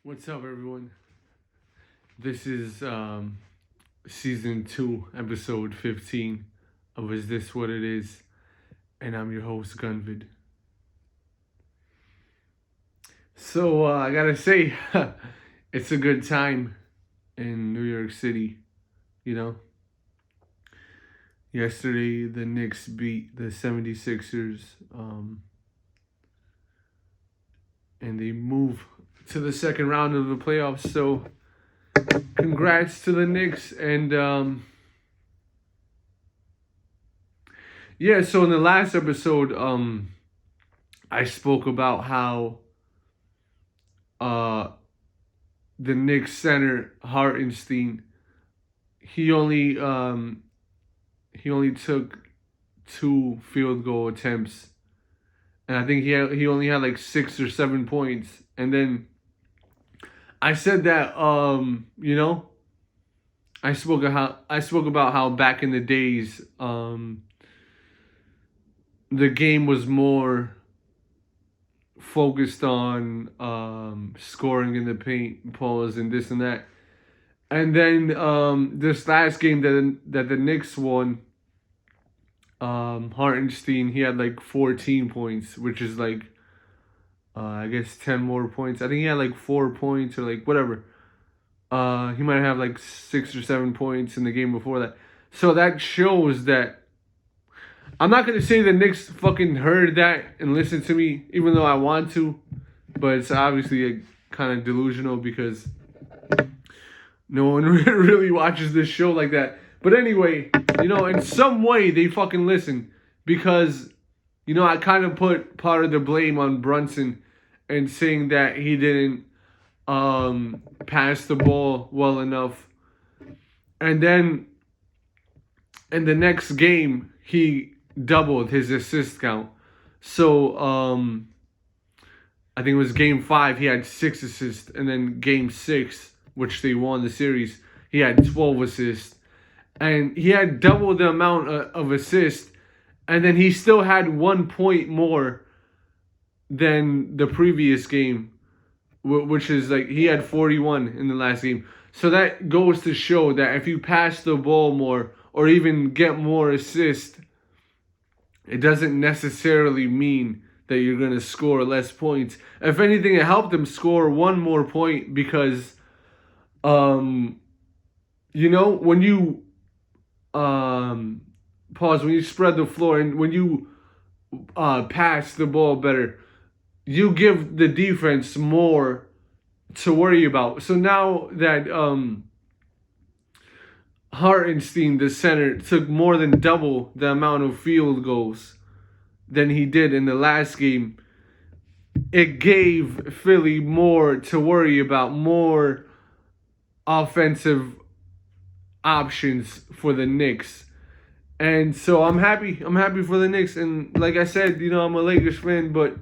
What's up, everyone? This is season 2, episode 15 of Is This What It Is? And I'm your host, Gunvid. So I gotta say, it's a good time in New York City, you know? Yesterday, the Knicks beat the 76ers, and they move to the second round of the playoffs. So congrats to the Knicks. And so in the last episode, I spoke about how the Knicks center Hartenstein, he only took 2 field goal attempts, and I think he only had like 6 or 7 points. And then I said that I spoke about how back in the days the game was more focused on scoring in the paint, pause, and this and that. And then this last game that the Knicks won, Hartenstein, he had like 14 points, which is like I guess 10 more points. I think he had like 4 points or like whatever. He might have like 6 or 7 points in the game before that. So that shows that I'm not going to say the Knicks fucking heard that and listened to me, even though I want to. But it's obviously kind of delusional because no one really watches this show like that. But anyway, in some way they fucking listen. Because, I kind of put part of the blame on Brunson and saying that he didn't pass the ball well enough. And then in the next game, he doubled his assist count. So I think it was game 5, he had 6 assists, and then game 6, which they won the series, he had 12 assists, and he had double the amount of assists, and then he still had 1 point more than the previous game, which is like he had 41 in the last game. So that goes to show that if you pass the ball more or even get more assists, it doesn't necessarily mean that you're going to score less points. If anything, it helped them score 1 more point because, when you when you spread the floor and when you pass the ball better, you give the defense more to worry about. So now that Hartenstein, the center, took more than double the amount of field goals than he did in the last game, it gave Philly more to worry about, more offensive options for the Knicks. And so I'm happy. I'm happy for the Knicks. And like I said, I'm a Lakers fan, but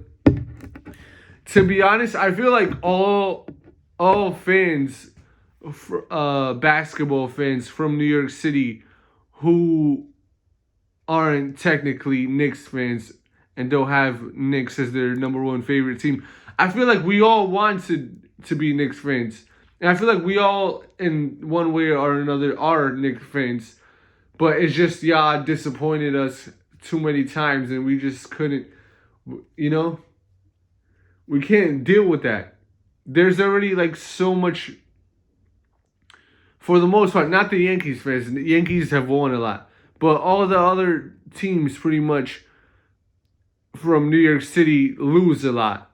to be honest, I feel like all fans, basketball fans from New York City who aren't technically Knicks fans and don't have Knicks as their number 1 favorite team, I feel like we all want to be Knicks fans. And I feel like we all, in one way or another, are Knicks fans. But it's just, y'all disappointed us too many times and we just couldn't, we can't deal with that. There's already like so much, for the most part, not the Yankees fans. The Yankees have won a lot. But all the other teams pretty much from New York City lose a lot.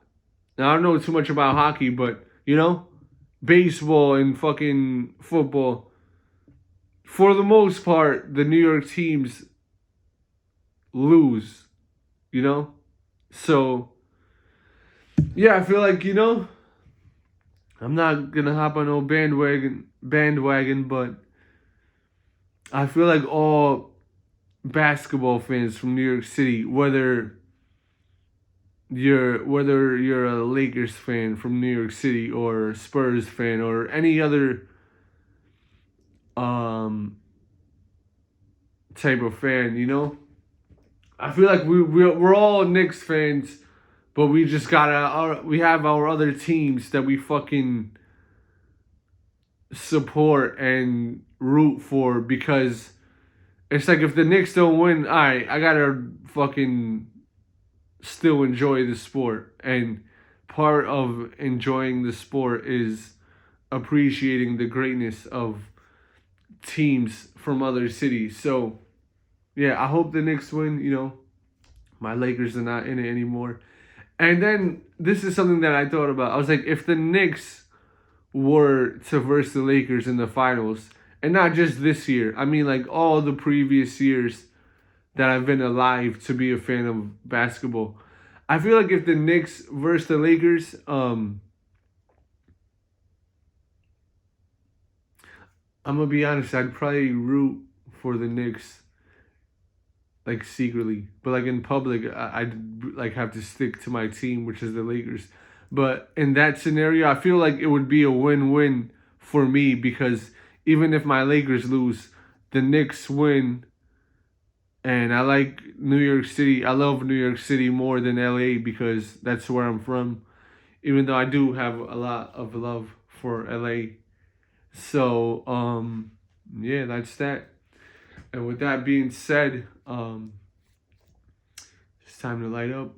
Now, I don't know too much about hockey, but, baseball and fucking football, for the most part, the New York teams lose, So, yeah, I feel like, I'm not going to hop on no bandwagon, but I feel like all basketball fans from New York City, whether you're a Lakers fan from New York City or a Spurs fan or any other type of fan, I feel like we're all Knicks fans, but we just we have our other teams that we fucking support and root for, because it's like if the Knicks don't win, all right, I gotta fucking still enjoy the sport. And part of enjoying the sport is appreciating the greatness of teams from other cities. So, yeah, I hope the Knicks win. My Lakers are not in it anymore. And then this is something that I thought about. I was like, if the Knicks were to verse the Lakers in the finals, and not just this year, I mean like all the previous years that I've been alive to be a fan of basketball, I feel like if the Knicks verse the Lakers, I'm gonna be honest, I'd probably root for the Knicks like secretly, but like in public, I'd like have to stick to my team, which is the Lakers. But in that scenario, I feel like it would be a win-win for me, because even if my Lakers lose, the Knicks win, and I like New York City. I love New York City more than LA because that's where I'm from. Even though I do have a lot of love for LA. So, yeah, that's that. And with that being said, it's time to light up.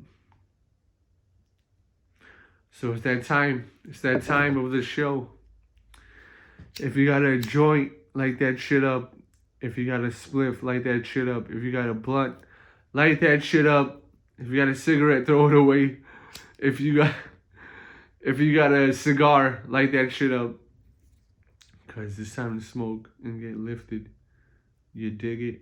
So it's that time. It's that time of the show. If you got a joint, light that shit up. If you got a spliff, light that shit up. If you got a blunt, light that shit up. If you got a cigarette, throw it away. If you got a cigar, light that shit up. Cause it's time to smoke and get lifted. You dig it?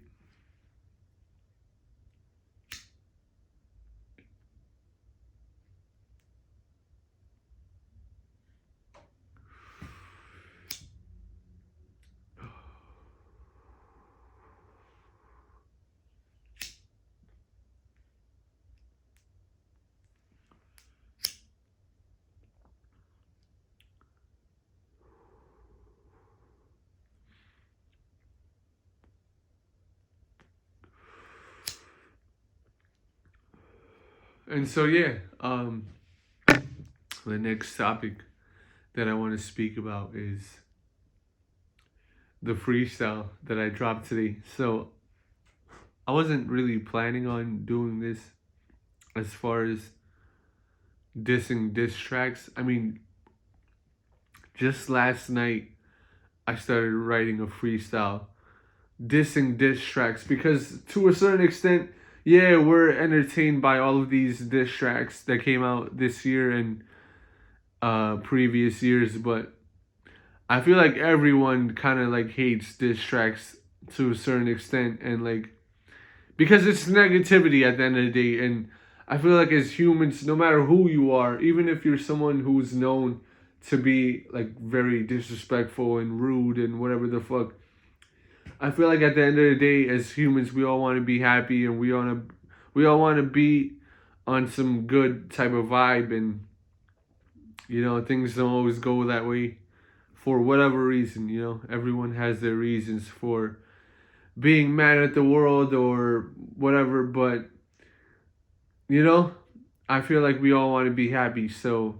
And so yeah, the next topic that I want to speak about is the freestyle that I dropped today. So I wasn't really planning on doing this as far as dissing diss tracks. I mean, just last night I started writing a freestyle dissing diss tracks, because to a certain extent, yeah, we're entertained by all of these diss tracks that came out this year and previous years, but I feel like everyone kind of like hates diss tracks to a certain extent, and like because it's negativity at the end of the day. And I feel like as humans, no matter who you are, even if you're someone who's known to be like very disrespectful and rude and whatever the fuck, I feel like at the end of the day, as humans, we all want to be happy, and we all want to be on some good type of vibe, and things don't always go that way for whatever reason. Everyone has their reasons for being mad at the world or whatever, but I feel like we all want to be happy. So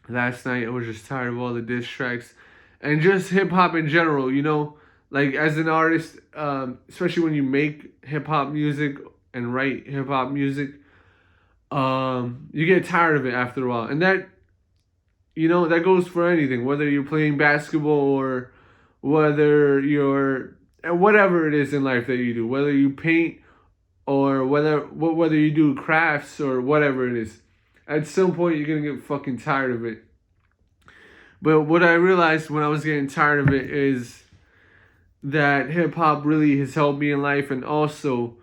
last night I was just tired of all the diss tracks and just hip hop in general. Like as an artist, especially when you make hip hop music and write hip hop music, you get tired of it after a while, and that goes for anything, whether you're playing basketball or whether you're whatever it is in life that you do, whether you paint or whether you do crafts or whatever it is. At some point, you're gonna get fucking tired of it. But what I realized when I was getting tired of it is that hip hop really has helped me in life, and also,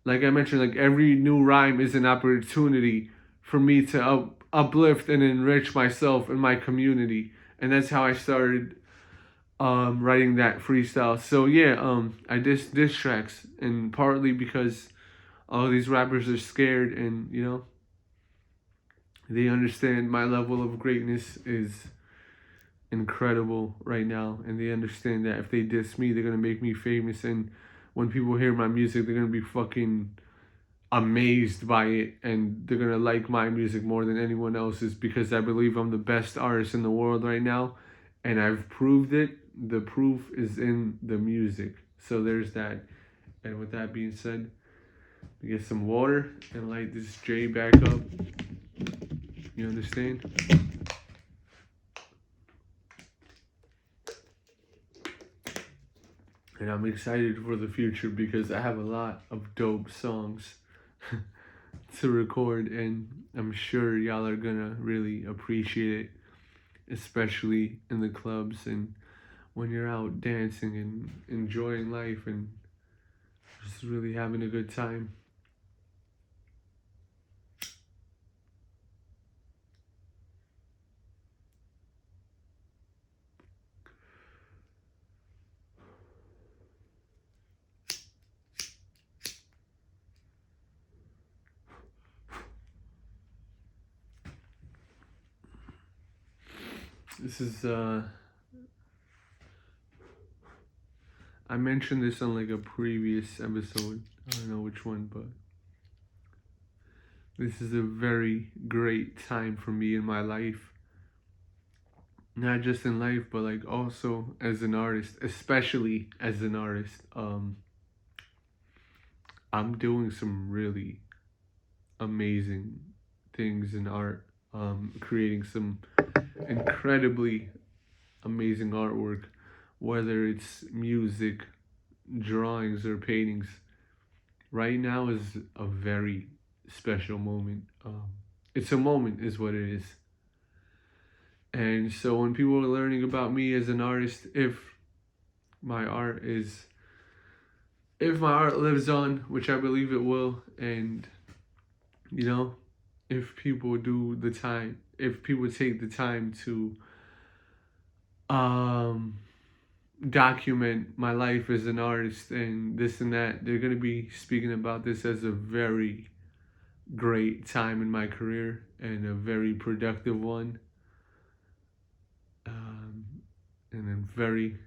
like I mentioned, like every new rhyme is an opportunity for me to uplift and enrich myself and my community, and that's how I started writing that freestyle. So yeah, I diss tracks, and partly because all these rappers are scared, and they understand my level of greatness is incredible right now, and they understand that if they diss me, they're gonna make me famous, and when people hear my music, they're gonna be fucking amazed by it, and they're gonna like my music more than anyone else's, because I believe I'm the best artist in the world right now, and I've proved it. The proof is in the music. So there's that. And with that being said, we get some water and light this J back up. You understand? And I'm excited for the future because I have a lot of dope songs to record, and I'm sure y'all are gonna really appreciate it, especially in the clubs and when you're out dancing and enjoying life and just really having a good time. This is I mentioned this on like a previous episode. I don't know which one, but this is a very great time for me in my life. Not just in life, but like also as an artist, especially as an artist. I'm doing some really amazing things in art. Creating some incredibly amazing artwork, whether it's music, drawings, or paintings. Right now is a very special moment. It's a moment, is what it is. And so when people are learning about me as an artist, my art is, if my art lives on, which I believe it will, and if people if people take the time to document my life as an artist and this and that, they're going to be speaking about this as a very great time in my career and a very productive one, and a very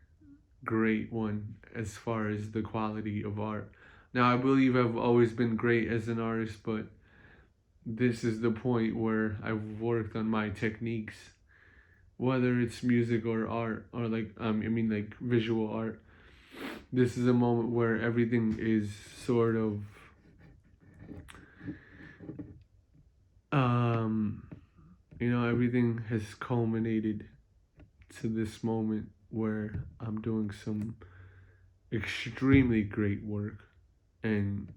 great one as far as the quality of art. Now, I believe I've always been great as an artist, but this is the point where I've worked on my techniques, whether it's music or art, or like visual art. This is a moment where everything is sort of everything has culminated to this moment where I'm doing some extremely great work, and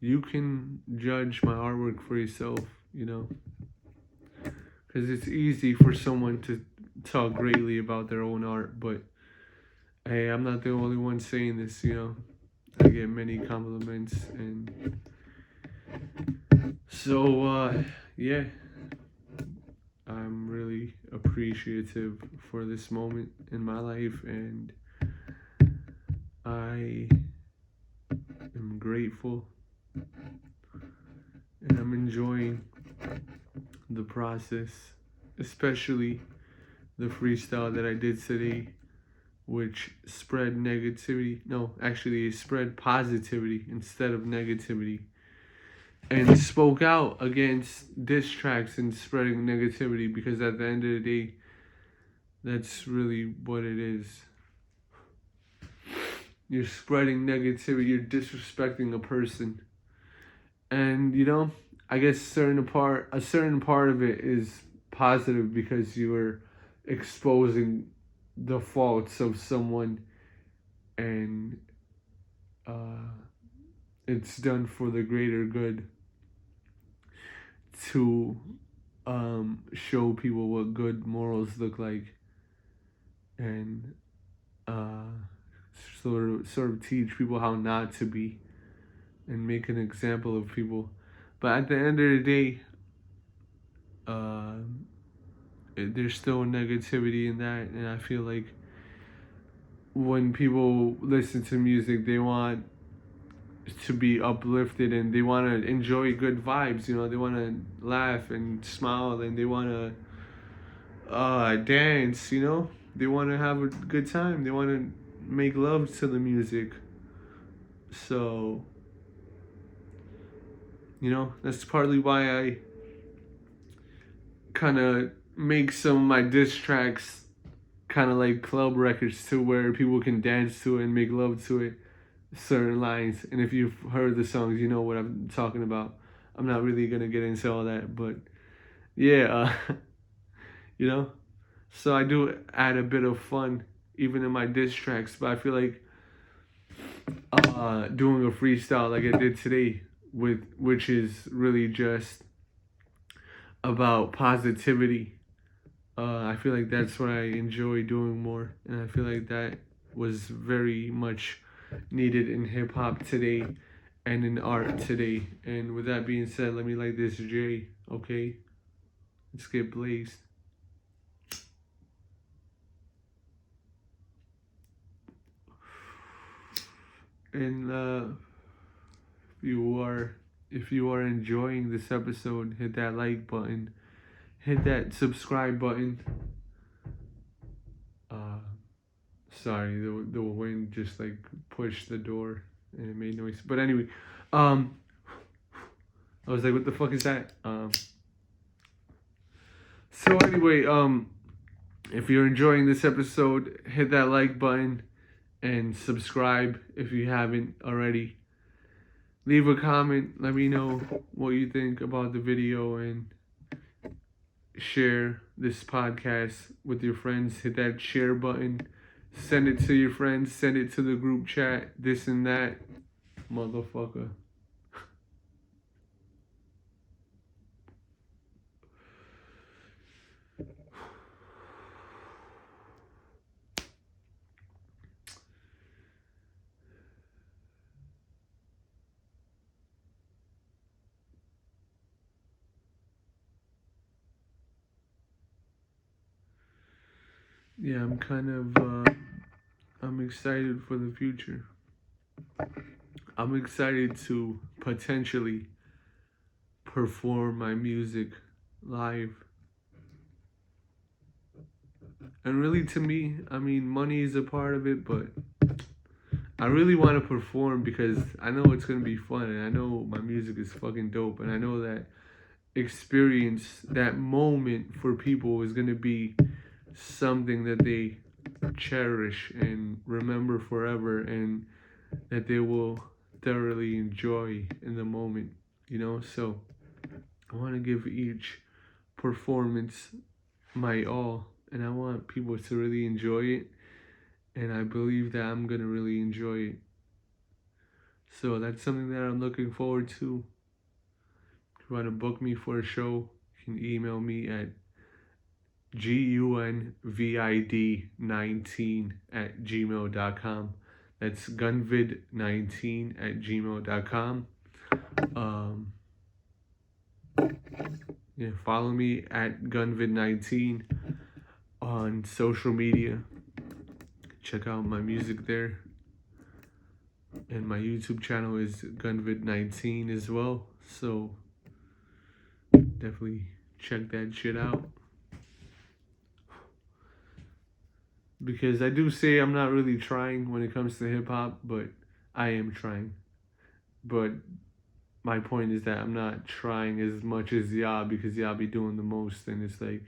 you can judge my artwork for yourself, because it's easy for someone to talk greatly about their own art, but hey, I'm not the only one saying this, I get many compliments, and so yeah, I'm really appreciative for this moment in my life, and I am grateful, and I'm enjoying the process, especially the freestyle that I did today, which spread negativity. No, actually, it spread positivity instead of negativity, and spoke out against diss tracks and spreading negativity, because at the end of the day, that's really what it is. You're spreading negativity, you're disrespecting a person. And I guess a certain part of it is positive because you are exposing the faults of someone, and it's done for the greater good to show people what good morals look like, and sort of teach people how not to be, and make an example of people. But at the end of the day, there's still negativity in that, and I feel like when people listen to music, they want to be uplifted, and they want to enjoy good vibes. They want to laugh and smile, and they want to dance. They want to have a good time. They want to make love to the music. So that's partly why I kind of make some of my diss tracks kind of like club records too, where people can dance to it and make love to it, certain lines. And if you've heard the songs, you know what I'm talking about. I'm not really gonna get into all that, but yeah, you know. So I do add a bit of fun even in my diss tracks, but I feel like doing a freestyle like I did today, with which is really just about positivity. I feel like that's what I enjoy doing more, and I feel like that was very much needed in hip hop today and in art today. And with that being said, let me light this J, okay? Let's get blazed. And you are if you are enjoying this episode, hit that like button, hit that subscribe button. Uh, sorry, the wind just like pushed the door and it made noise. But anyway, um, I was like, what the fuck is that? So anyway, if you're enjoying this episode, hit that like button and subscribe if you haven't already. Leave a comment. Let me know what you think about the video and share this podcast with your friends. Hit that share button. Send it to your friends. Send it to the group chat. This and that. Motherfucker. Yeah, I'm excited for the future. I'm excited to potentially perform my music live. And really, to me, I mean, money is a part of it, but I really want to perform because I know it's going to be fun, and I know my music is fucking dope, and I know that experience, that moment for people is going to be something that they cherish and remember forever, and that they will thoroughly enjoy in the moment, you know? So I want to give each performance my all, and I want people to really enjoy it, and I believe that I'm going to really enjoy it. So that's something that I'm looking forward to. If you want to book me for a show, you can email me at gunvid19@gmail.com. That's gunvid19@gmail.com. Um, yeah, follow me at gunvid19 on social media. Check out my music there. And my YouTube channel is gunvid19 as well. So definitely check that shit out. Because I do say I'm not really trying when it comes to hip hop, but I am trying. But my point is that I'm not trying as much as y'all, because y'all be doing the most, and it's like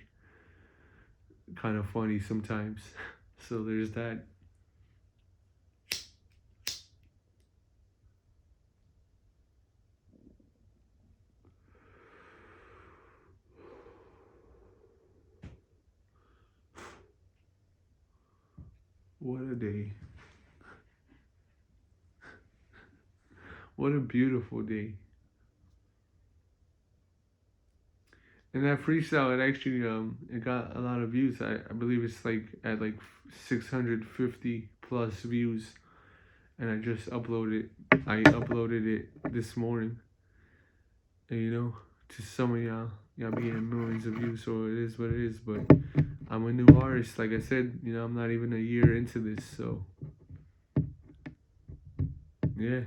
kind of funny sometimes. So there's that. What a day. What a beautiful day. And that freestyle, it actually it got a lot of views. I believe it's like at like 650 plus views. And I just uploaded it this morning. And you know, to some of y'all be getting millions of views, so it is what it is. But I'm a new artist, like I said, you know, I'm not even a year into this, so yeah.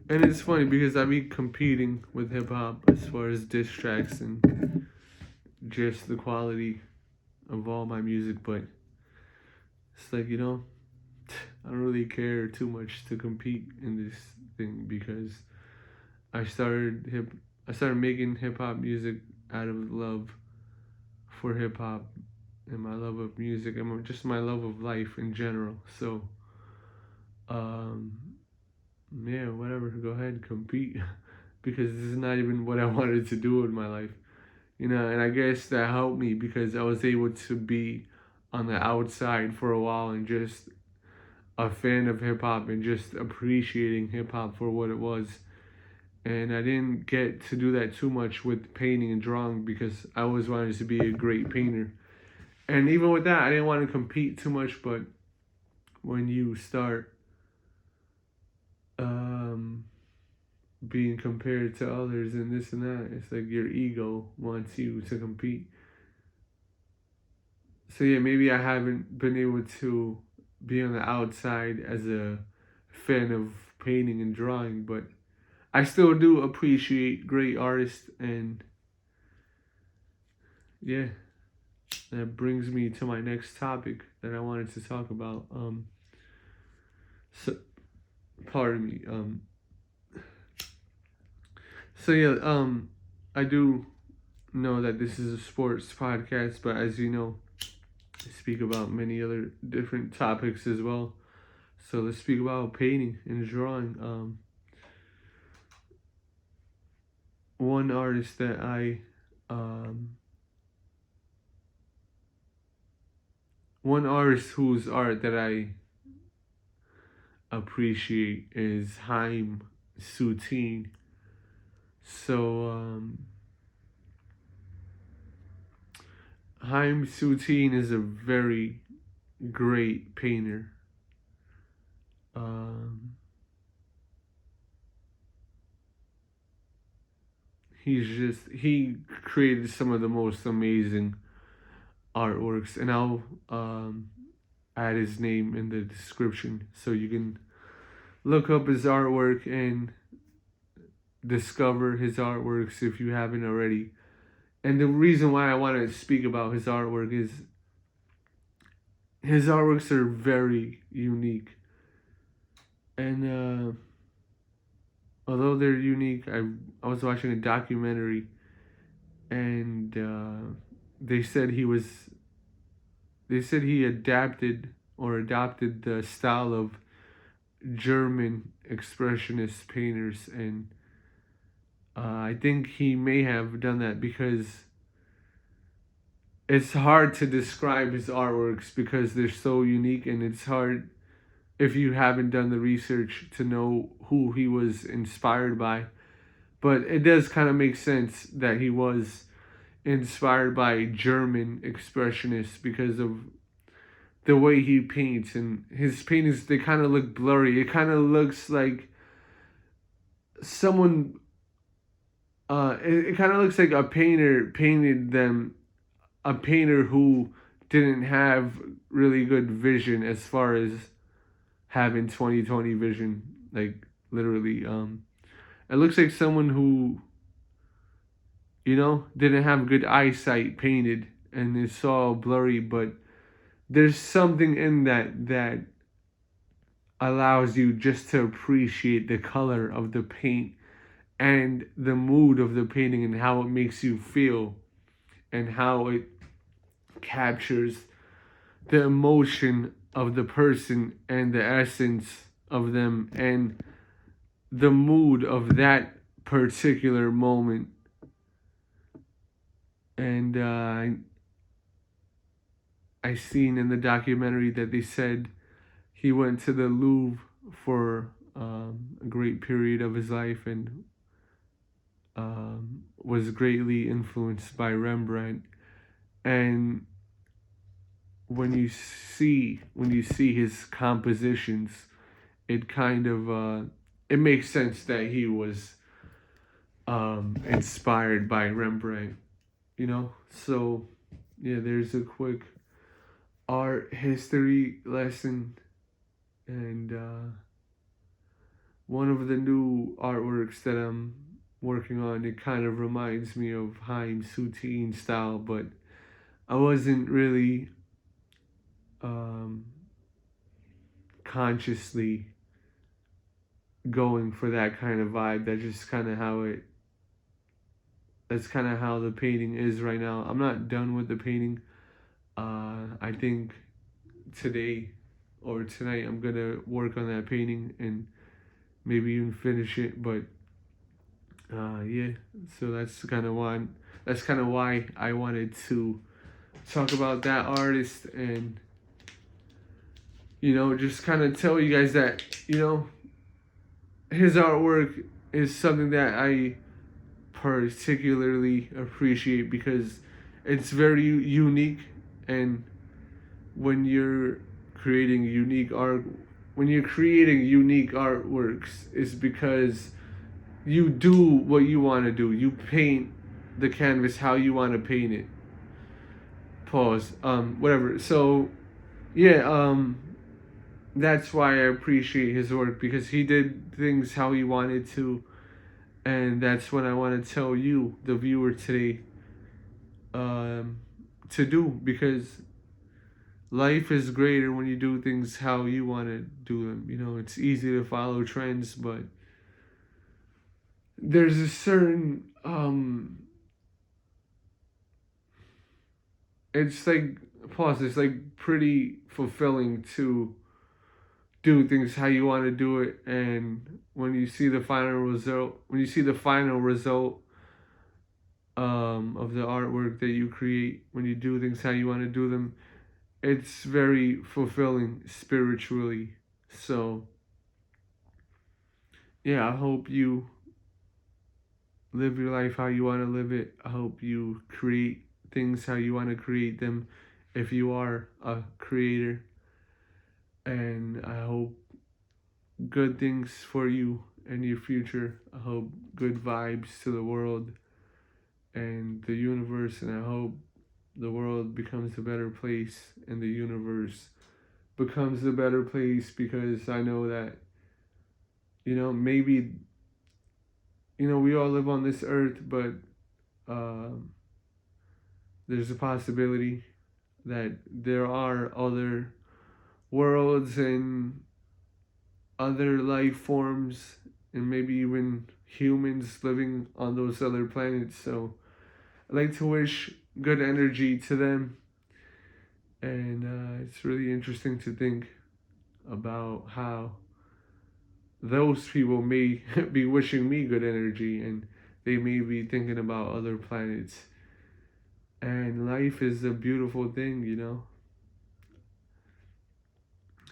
And it's funny because I be competing with hip hop as far as diss tracks and just the quality of all my music, but it's like, you know, I don't really care too much to compete in this thing, because I started making hip hop music out of love for hip hop and my love of music and just my love of life in general. So, um, yeah, whatever. Go ahead, compete, because this is not even what I wanted to do in my life. And I guess that helped me because I was able to be on the outside for a while and just a fan of hip hop and just appreciating hip hop for what it was. And I didn't get to do that too much with painting and drawing because I always wanted to be a great painter. And even with that, I didn't want to compete too much, but when you start um, being compared to others and this and that, it's like your ego wants you to compete. So yeah, maybe I haven't been able to be on the outside as a fan of painting and drawing, but I still do appreciate great artists, and yeah, that brings me to my next topic that I wanted to talk about. So pardon me. So yeah, I do know that this is a sports podcast, but as you know, I speak about many other different topics as well. So let's speak about painting and drawing. One artist that um, one artist whose art that I appreciate is Chaim Soutine. So Chaim Soutine is a very great painter. Um, he created some of the most amazing artworks, and I'll add his name in the description so you can look up his artwork and discover his artworks if you haven't already. And the reason why I want to speak about his artwork is his artworks are very unique. And although they're unique, I was watching a documentary, and they said he adopted the style of German expressionist painters, and I think he may have done that because it's hard to describe his artworks because they're so unique, and it's hard if you haven't done the research to know who he was inspired by. But it does kind of make sense that he was inspired by German expressionists because of the way he paints, and his paintings, they kind of look blurry. It kind of looks like someone it kind of looks like a painter painted them, a painter who didn't have really good vision as far as having 20/20 vision, like literally. It looks like someone who didn't have good eyesight painted, and it's all blurry, but there's something in that allows you just to appreciate the color of the paint and the mood of the painting and how it makes you feel and how it captures the emotion of the person and the essence of them and the mood of that particular moment. And I seen in the documentary that they said he went to the Louvre for a great period of his life and was greatly influenced by Rembrandt. And when you see his compositions, it kind of it makes sense that he was inspired by Rembrandt. So yeah, there's a quick art history lesson. And one of the new artworks that I'm working on, it kind of reminds me of Chaim Soutine style, but I wasn't really consciously going for that kind of vibe. That's just kind of how it that's kind of how the painting is right now. I'm not done with the painting. I think today or tonight I'm gonna work on that painting and maybe even finish it. But yeah, so that's kind of why I wanted to talk about that artist and just kind of tell you guys that his artwork is something that I particularly appreciate because it's very unique. And when you're creating unique art when you're creating unique artworks, is because you do what you want to do. You paint the canvas how you want to paint it. Pause. Whatever. So yeah, that's why I appreciate his work, because he did things how he wanted to. And that's what I want to tell you, the viewer, today, to do, because life is greater when you do things how you want to do them. It's easy to follow trends, but there's a certain it's like, pause, it's like pretty fulfilling to do things how you want to do it. And when you see the final result of the artwork that you create, when you do things how you want to do them, it's very fulfilling spiritually. So yeah, I hope you live your life how you want to live it. I hope you create things how you want to create them, if you are a creator. And I hope good things for you and your future. I hope good vibes to the world and the universe, and I hope the world becomes a better place and the universe becomes a better place, because I know that maybe we all live on this earth, but there's a possibility that there are other worlds and other life forms, and maybe even humans living on those other planets. So I'd like to wish good energy to them. And it's really interesting to think about how those people may be wishing me good energy, and they may be thinking about other planets. And life is a beautiful thing.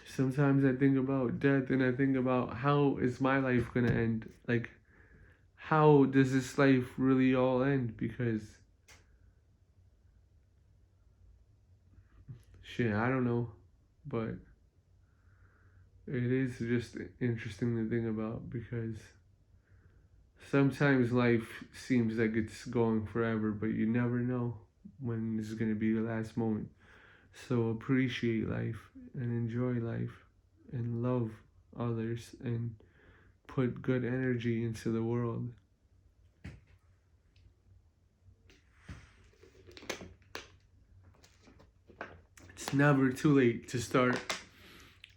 Sometimes I think about death, and I think about, how is my life gonna end? Like, how does this life really all end? Because shit, I don't know. But it is just interesting to think about, because sometimes life seems like it's going forever, but you never know when this is going to be your last moment. So appreciate life and enjoy life and love others and put good energy into the world. It's never too late to start.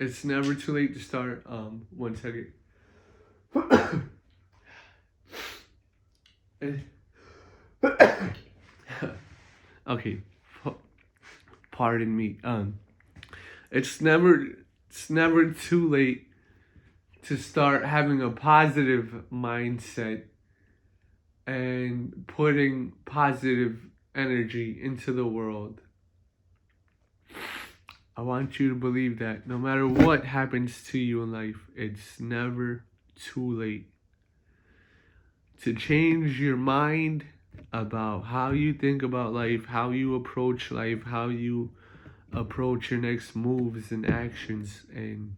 It's never too late to start. One second. Okay, pardon me. It's never too late to start having a positive mindset and putting positive energy into the world. I want you to believe that no matter what happens to you in life, it's never too late to change your mind about how you think about life, how you approach life, how you approach your next moves and actions. And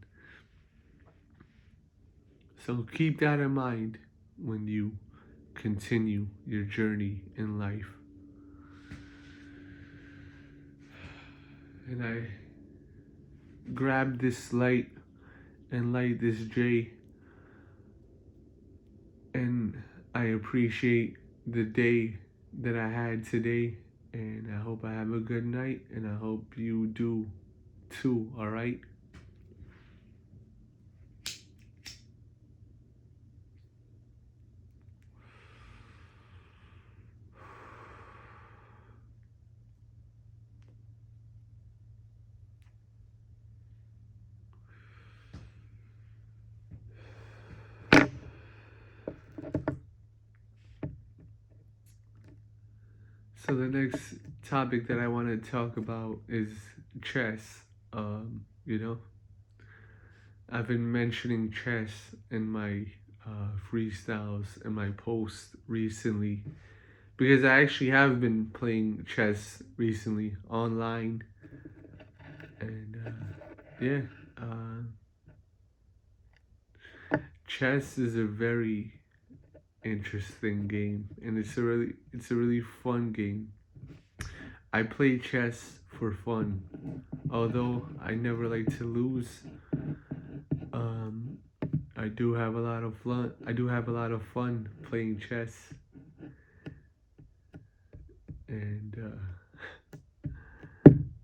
so keep that in mind when you continue your journey in life. And I grab this light and light this J, and I appreciate the day that I had today, and I hope I have a good night, and I hope you do too, all right? So the next topic that I want to talk about is chess. You know, I've been mentioning chess in my freestyles and my posts recently because I actually have been playing chess recently online, and yeah, uh, chess is a very interesting game, and it's a really fun game. I play chess for fun, although I never like to lose. Um, I do have a lot of fun. I do have a lot of fun playing chess, and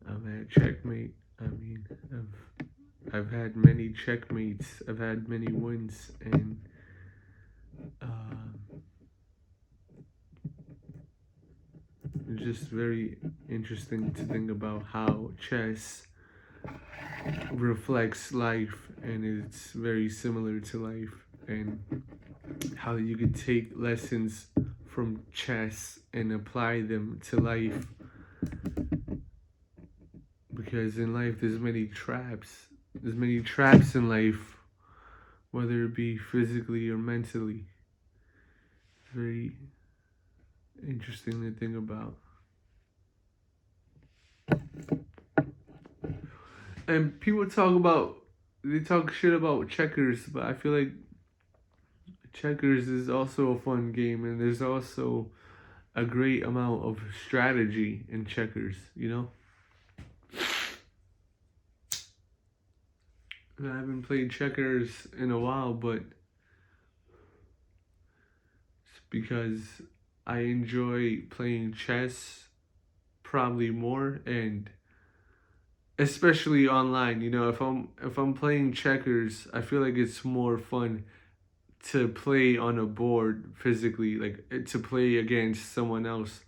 I'm at checkmate. I mean, I've had many checkmates. I've had many wins, and uh, it's just very interesting to think about how chess reflects life, and it's very similar to life, and how you could take lessons from chess and apply them to life, because in life there's many traps in life, whether it be physically or mentally. It's very interesting to think about. And people they talk shit about checkers, but I feel like checkers is also a fun game, and there's also a great amount of strategy in checkers, you know? And I haven't played checkers in a while, but it's because I enjoy playing chess probably more, and especially online. You know, if I'm playing checkers, I feel like it's more fun to play on a board physically, like to play against someone else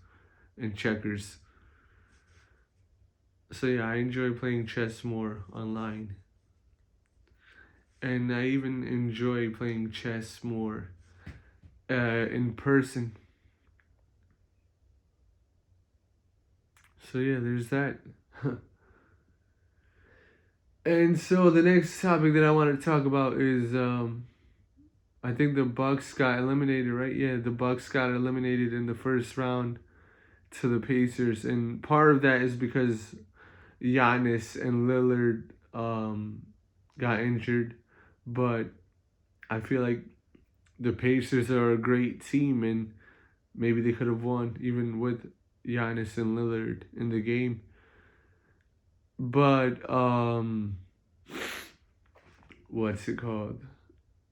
in checkers. So yeah, I enjoy playing chess more online. And I even enjoy playing chess more in person. So yeah, there's that. And so the next topic that I want to talk about is I think the Bucks got eliminated, right? Yeah, the Bucks got eliminated in the first round to the Pacers, and part of that is because Giannis and Lillard got injured, but I feel like the Pacers are a great team, and maybe they could have won even with Giannis and Lillard in the game. But what's it called?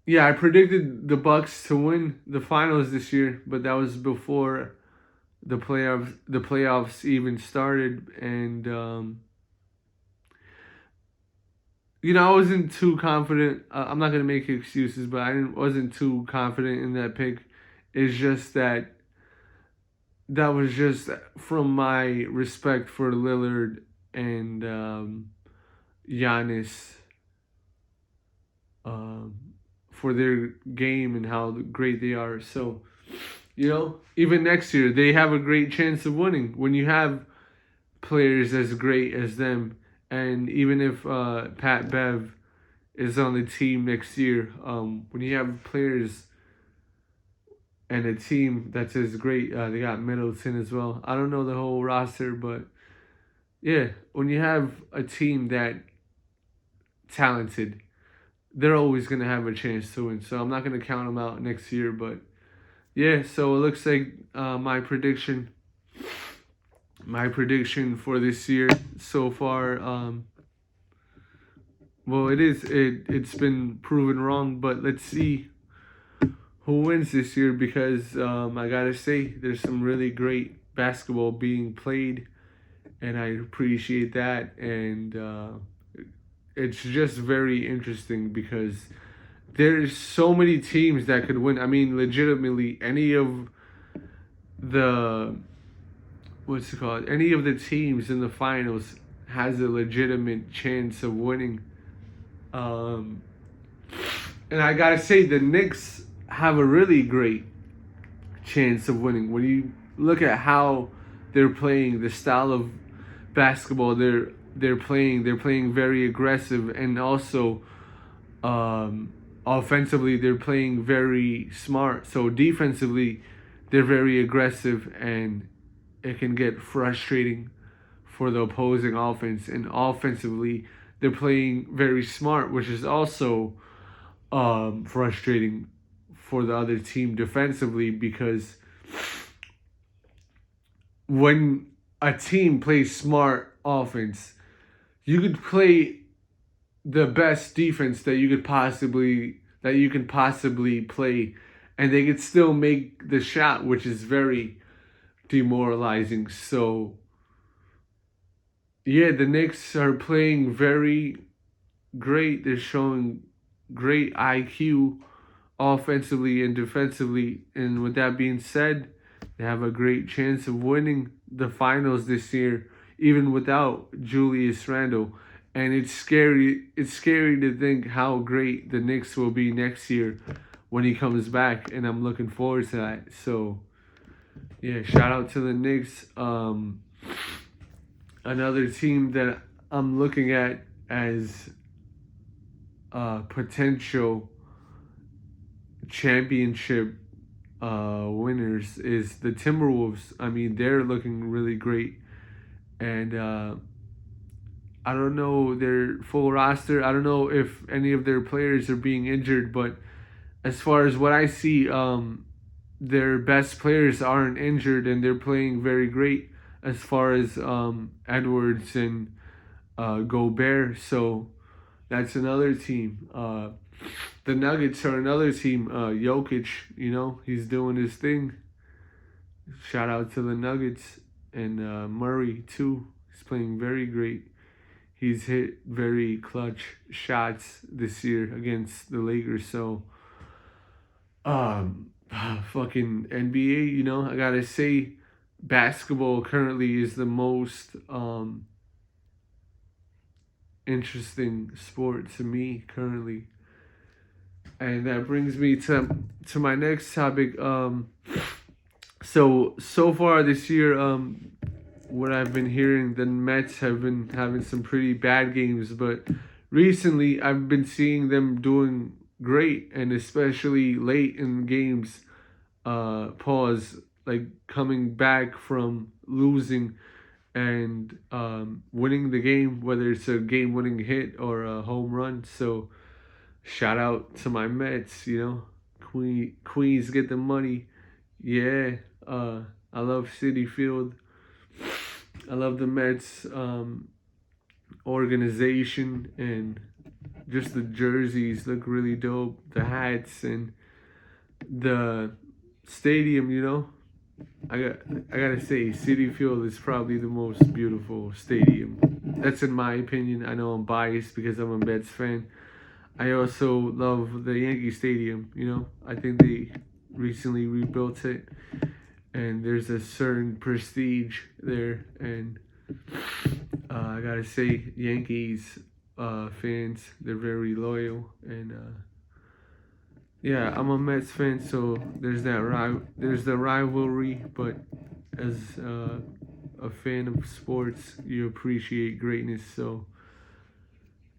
Yeah, I predicted the Bucks to win the finals this year, but that was before the playoffs even started, and I wasn't too confident. I'm not gonna make excuses, but wasn't too confident in that pick. It's just that was just from my respect for Lillard and Giannis, um, for their game and how great they are. So, even next year, they have a great chance of winning when you have players as great as them. And even if Pat Bev is on the team next year, when you have players and a team that's as great, they got Middleton as well. I don't know the whole roster, but yeah, when you have a team that talented, they're always gonna have a chance to win. So I'm not gonna count them out next year, but yeah. So it looks like my prediction for this year so far. Well, it's been proven wrong, but let's see who wins this year, because I gotta say there's some really great basketball being played, and I appreciate that, and it's just very interesting because there's so many teams that could win. I mean, legitimately, any of the any of the teams in the finals has a legitimate chance of winning. Um, and I gotta say, the Knicks have a really great chance of winning. When you look at how they're playing, the style of basketball they're playing very aggressive, and also offensively they're playing very smart. So defensively they're very aggressive, and it can get frustrating for the opposing offense. And offensively they're playing very smart, which is also frustrating for the other team defensively, because when a team plays smart offense, you could play the best defense that you can possibly play, and they could still make the shot, which is very demoralizing. So yeah, the Knicks are playing very great. They're showing great IQ offensively and defensively. And with that being said, they have a great chance of winning the finals this year, even without Julius Randle. And it's scary. It's scary to think how great the Knicks will be next year when he comes back, and I'm looking forward to that. So yeah, shout out to the Knicks. Another team that I'm looking at as potential championship winners is the Timberwolves. I mean, they're looking really great, and I don't know their full roster. I don't know if any of their players are being injured, but as far as what I see, their best players aren't injured, and they're playing very great as far as Edwards and Gobert. So that's another team. The Nuggets are another team. Jokic, he's doing his thing. Shout out to the Nuggets. And Murray, too. He's playing very great. He's hit very clutch shots this year against the Lakers. So, fucking NBA, I gotta say, basketball currently is the most interesting sport to me currently. And that brings me to my next topic. So far this year, what I've been hearing, the Mets have been having some pretty bad games, but recently I've been seeing them doing great, and especially late in games, like coming back from losing and winning the game, whether it's a game-winning hit or a home run. So shout out to my Mets, Queens get the money. Yeah, I love City Field. I love the Mets organization, and just the jerseys look really dope. The hats and the stadium, I gotta say, City Field is probably the most beautiful stadium. That's in my opinion. I know I'm biased because I'm a Mets fan. I also love the Yankee Stadium. I think they recently rebuilt it, and there's a certain prestige there. And I gotta say, Yankees fans, they're very loyal, and yeah, I'm a Mets fan, so there's there's the rivalry. But as a fan of sports, you appreciate greatness. So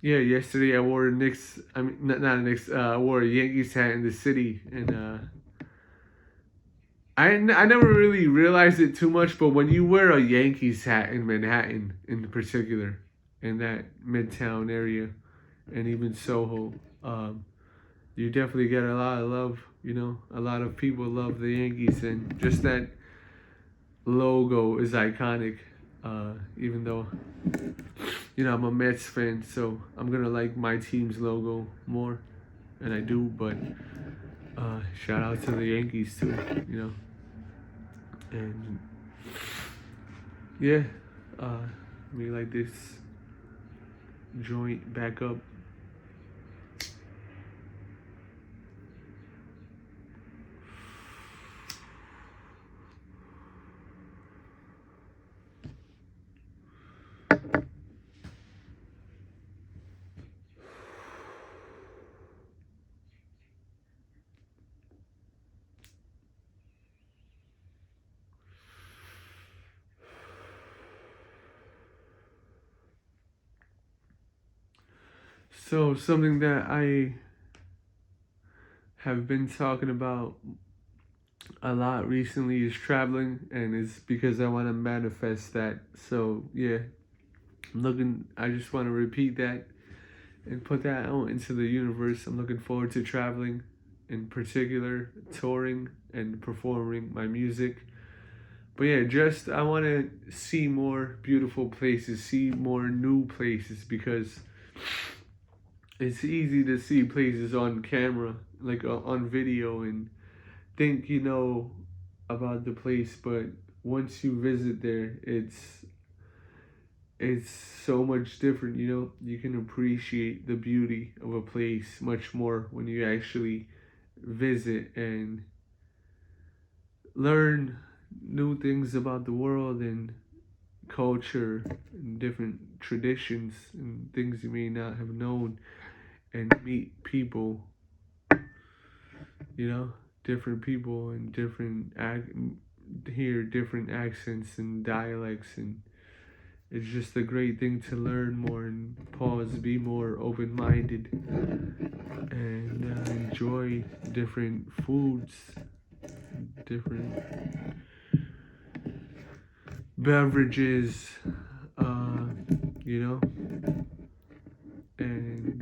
yeah, yesterday I wore a Knicks. I mean, not a Knicks. I wore a Yankees hat in the city, and I never really realized it too much. But when you wear a Yankees hat in Manhattan, in particular, in that Midtown area, and even Soho, you definitely get a lot of love. A lot of people love the Yankees, and just that logo is iconic. Even though I'm a Mets fan, so I'm gonna like my team's logo more, and I do. But shout out to the Yankees too, and yeah, let me light this joint back up. So something that I have been talking about a lot recently is traveling, and it's because I want to manifest that. So yeah, I just want to repeat that and put that out into the universe. I'm looking forward to traveling, in particular, touring and performing my music. But yeah, just I want to see more beautiful places, see more new places, because it's easy to see places on camera, like on video, and think you know about the place, but once you visit there, it's so much different. You can appreciate the beauty of a place much more when you actually visit and learn new things about the world and culture and different traditions and things you may not have known, and meet people, you know, different people and hear different accents and dialects, and it's just a great thing to learn more and pause, be more open-minded, and enjoy different foods, different beverages, uh, you know, and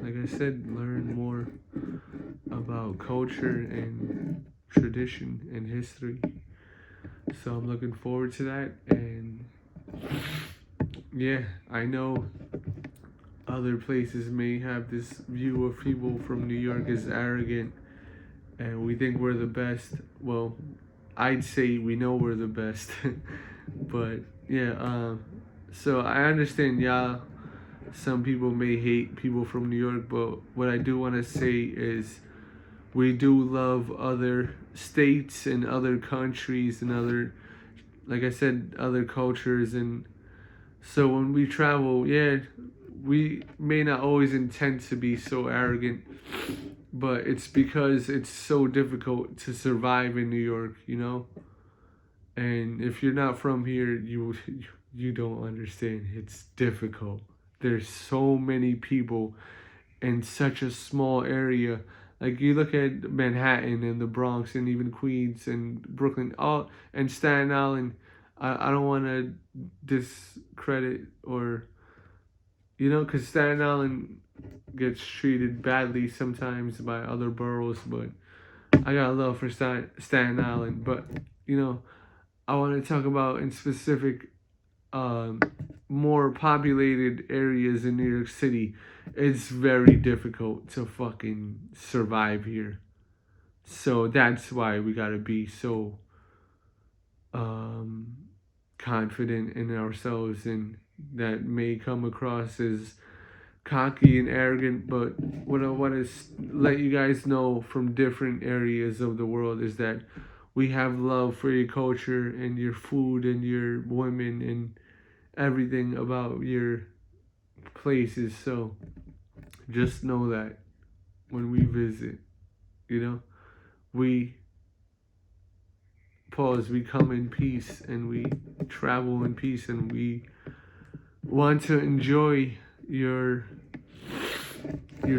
like I said, learn more about culture and tradition and history. So I'm looking forward to that, and yeah, I know other places may have this view of people from New York as arrogant, and we think we're the best. Well, I'd say we know we're the best, but yeah. So I understand, yeah. Some people may hate people from New York, but what I do want to say is we do love other states and other countries and other, like I said, other cultures. And so when we travel, yeah, we may not always intend to be so arrogant, but it's because it's so difficult to survive in New York, you know? And if you're not from here, you don't understand. It's difficult. There's so many people in such a small area. Like you look at Manhattan and the Bronx and even Queens and Brooklyn, all and Staten Island. I don't want to discredit or because Staten Island gets treated badly sometimes by other boroughs, but I got love for Staten Island. But I want to talk about in specific um, more populated areas in New York City. It's very difficult to fucking survive here. So that's why we gotta be so um, confident in ourselves, and that may come across as cocky and arrogant, but what I want to let you guys know from different areas of the world is that we have love for your culture and your food and your women and everything about your places. So just know that when we visit, we we come in peace and we travel in peace, and we want to enjoy your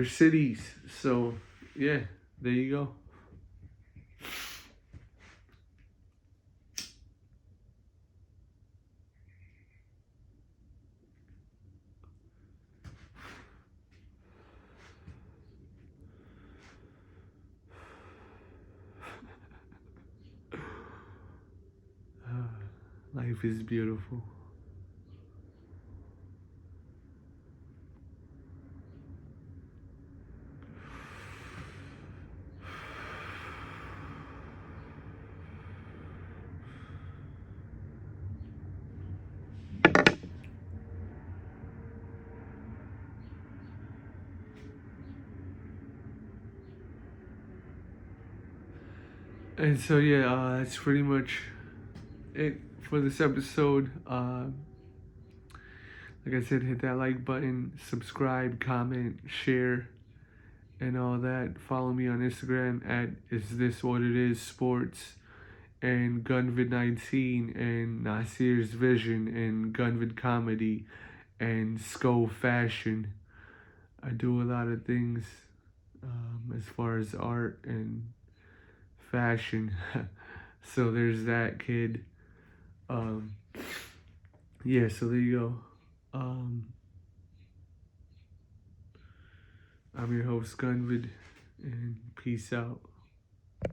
cities. So yeah, there you go. Life is beautiful. And so yeah, that's pretty much it for this episode. Like I said, hit that like button, subscribe, comment, share, and all that. Follow me on Instagram at IsThisWhatItIsSports and Gunvid19 and Nasir's Vision and Gunvid Comedy and Skull Fashion. I do a lot of things as far as art and fashion. So there's that, kid. Um, yeah, so there you go. I'm your host, Gunvid, and peace out.